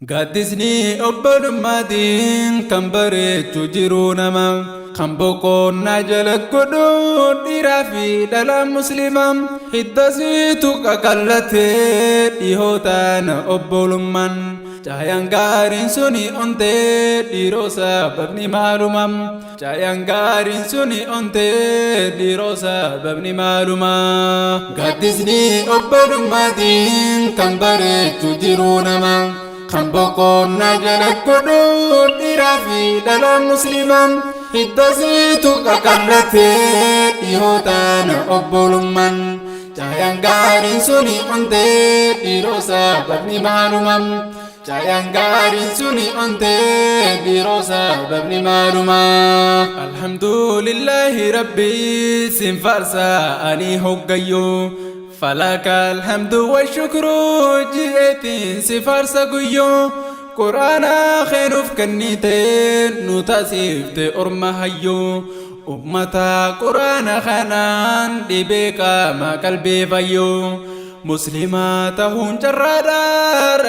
Gaddisni obbolummatiin kan bareechu jiruu nama kan boqonnaa jala godhu dhiiraa fi dhalaa musliimaa hiddasiitu qaqallatee dhihootaan obbolummaan caayaan gaariin suni ontee dhiiroo sababni maaluma caayaan gaariin suni ontee dhiiroo sababni maaluma. Gaddisni obbolummatiin kan bareechu jiruu nama kan boqonnaa jala godhu dhiiraa fi dhalaa musliimaa hiddasiitu qaqallatee dhihootaan obbolummaan caayaan gaariin suni ontee dhiiroo sababni maaluma caayaan gaariin suni ontee dhiiroo sababni maaluma. Alhamdulillahi rabbii sin faarsaa ani hoggayyoo فلك الحمد والشكر جئتين سفر سقيو قرآن خير فكنيتين نتاسفت أرمهيو أمتا قرآن خنان دبيكا ما قلبي فيو مسلماتهن جرادا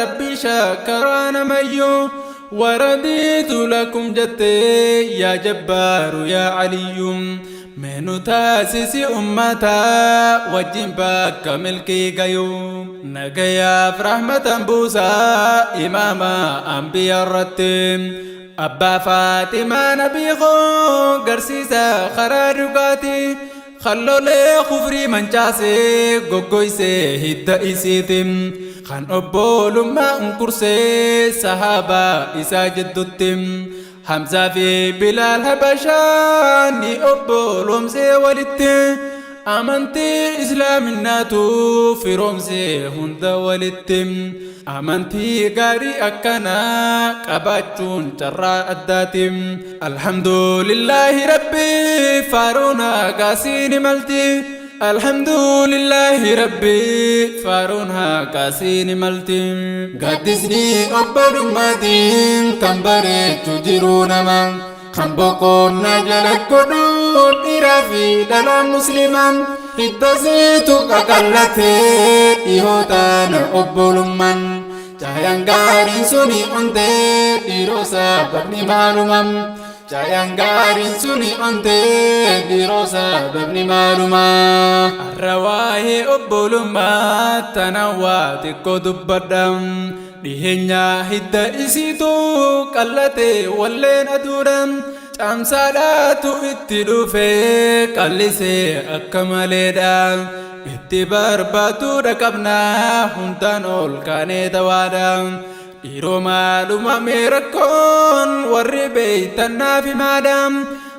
ربي شكران ميو ورديت لكم جتي يا جبار يا علي منو تاسسي أمتا وجنبك ملكي قيو نقيا فرحمة بوسا إماما أنبياء الرتم أبا فاطمة نبيخو قرسيسا خراجقاتي خلو لي خفري منجاسي قوقويسي هدا إسيتم خان أبولو ما انكرسي صحابة إسا جدتم حمزة في بلال هبشاني أبو رمزي ولدت أمنتي إسلام الناتو في رمزي هند ولدتم أمنتي قاري أكنا قباتون جراء الداتم الحمد لله ربي فارونا قاسين ملتي الحمد لله ربي فارونها كاسين ملتم قدسني أبر مدين كم بريت جيرونا من كم بقونا جلت قدود إرافي دلا مسلما إدسيتو كقلتي إيهوتان أبول من جايان غارين سوني أنتي إيروسا ببني معلومم caayaan gaariin suni ontee dhiiroo sababni maaluma. Arrawaa'ee obbolummaa tanawwaa xiqqoo dubbadham dhiheenya hidda isiitu qallatee walleen aduudhaan caamsaadhaatu itti dhufee qallisee akka maleedha. Itti barbaaduudha qabnaa hundaan ol kaanee tawaadha. dhiiroo maaluma meerakkoon warri beeytannaa fi maadam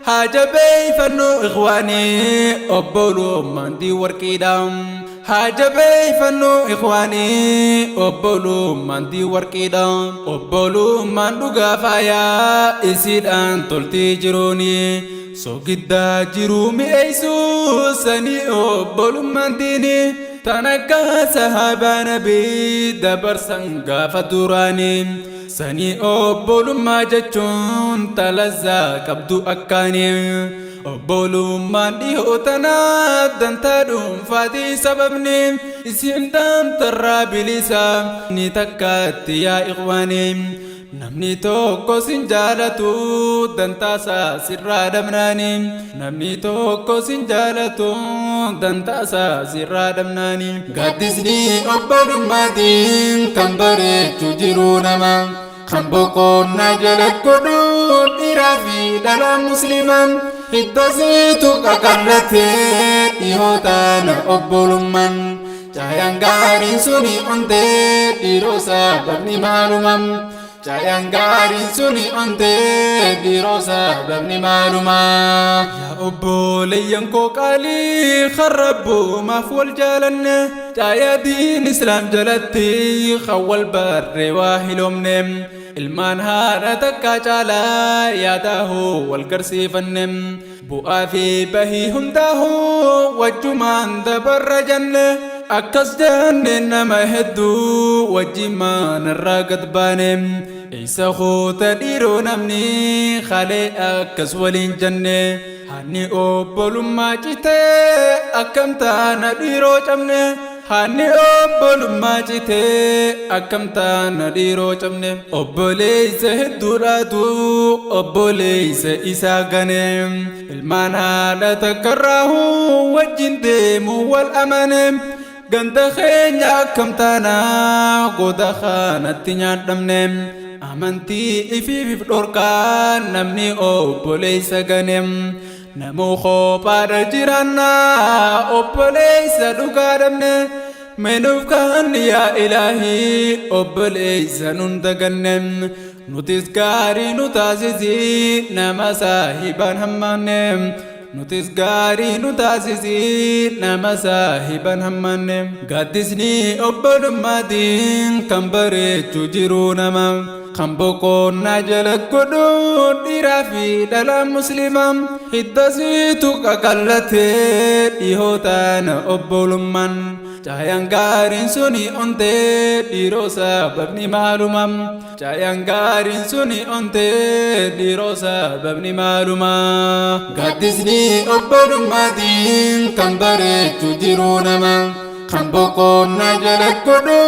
haja beeyfannoo ikhwaanii obbolummaan di warqiidham haja beeyfannoo ikhwaanii obbolummaan di warqiidham obbolummaan dhugaa faayaa isiidhaan toltii jiruuni sogiddaa jiruu mi'eessuu sanii obbolummaan diini tanakka sahaba nabi dabarsan gaafa duraanii sanii obbolummaa jechuun talazzaa qabdu akkaanii obbolummaan dhihootanaa dantaa dhuunfaatii sababni isin dantarraa bilisa ni takkaatti yaa ikhwaanii namni tokko sin jaalatu dantaasaa sirraa dhabnaani namni tokko sin jaalatu dantaasaa sirraa dhabnaani. Gaddisni obbolummatiin kan bareechu jiruu nama kan boqonnaa jala godhu dhiiraa fi dhalaa musliimaa hiddasiitu qaqallatee dhihootaan obbolummaan caayaan gaariin suni ontee dhiiroo sababni maaluma. caayaan gaariin suni ontee dhiiroo sababni maaluma. Yaa obboleeyyan koo qaalii kharrabbuumaaf wal jaalanne caayaa diin islaam jalatti kan wal barree waa hiloomne ilmaan haadha takka caalaa yaadahoo wal garsiifanne bu'aa fi bahii hundaahoo wajjumaan dabarra janne akkas jenne nama hedduu wajjimaan irraa gad baane isa hoota dhiiroo namni khalee akkas waliin jenne hanni obbolummaa citee akkam taana dhiiroo cabne Hani obbolummaa citee akkamtaan dhiiroo cabne obboleessa hedduudhaatu obboleessa isaa gane ilmaan haadha takkarraahu wajjin deemu wal amane ganda keenya akkamtaana goda kanatti nyaadhamne amantii ifiif dhorkaa namni obboleessa gane Namu kophaadha jiraanna obboleessa dhugaa dhabne meenuuf kan yaa Ilaahii obboleessa nun daganne nutis gaarii nu taasisi nama saahiban hammanne nutis gaarii nu taasisi nama saahiban hammanne gaaddisni obbolummatiin kan bareechu jiru nama kan boqonnaa jala godhu dhiiraa fi dhala muslimaa hiddasiitu qaqallatee dhihootaan obbolummaan caayaan gaariin suni ontee dhiiroo sababni maaluma caayaan gaariin suni ontee dhiiroo sababni maaluma gaaddisni obbolummaatiin kan bareechu jiru nama kan boqonnaa jala godhu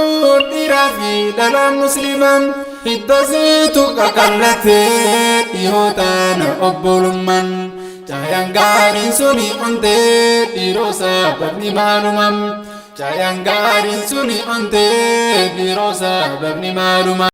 dhiiraa fi dhala muslimaa hiddasiitu qaqallatee dhihootaan obbolummaan caayaan gaariin suni ontee dhiiroo sababni maaluma caayaan gaariin suni ontee dhiiroo sababni maaluma